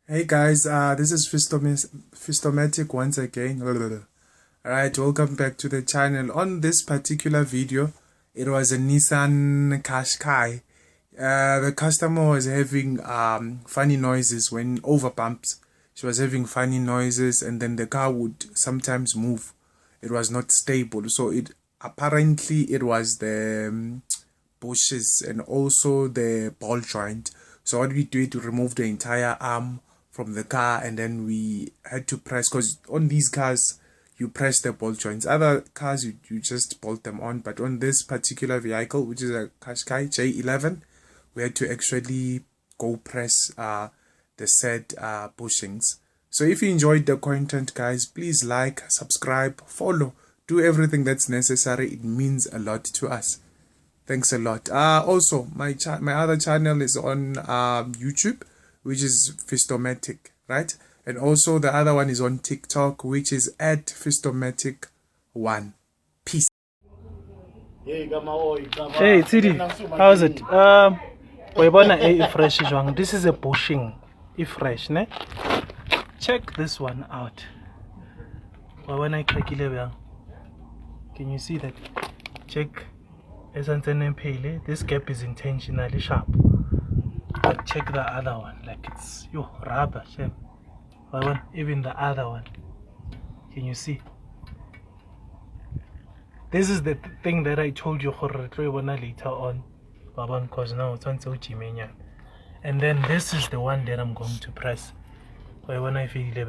Hey guys, this is Fistomatic once again. Alright, welcome back to the channel. On this particular video, it was a Nissan Qashqai. The customer was having funny noises when over bumps. She was having funny noises, and then the car would sometimes move. It was not stable, so it was the bushes and also the ball joint. So what we did to remove the entire arm from the car, and then we had to press, because on these cars you press the ball joints. Other cars you just bolt them on, but on this particular vehicle, which is a Qashqai J11, we had to actually go press the said bushings. So if you enjoyed the content, guys, please like, subscribe, follow, do everything that's necessary. It means a lot to us. Thanks a lot. Also, my other channel is on YouTube, which is Fistomatic, right? And also the other one is on TikTok, which is at Fistomatic1. Peace. Hey Tidi, how's it? Fresh. This is a bushing, fresh, ne? Check this one out. Can you see that? Check. This gap is intentionally sharp. But check the other one, like it's rubber shape. Even the other one. Can you see? This is the thing that I told you later on. Because now it's on Jimenya. And then this is the one that I'm going to press. I feel it.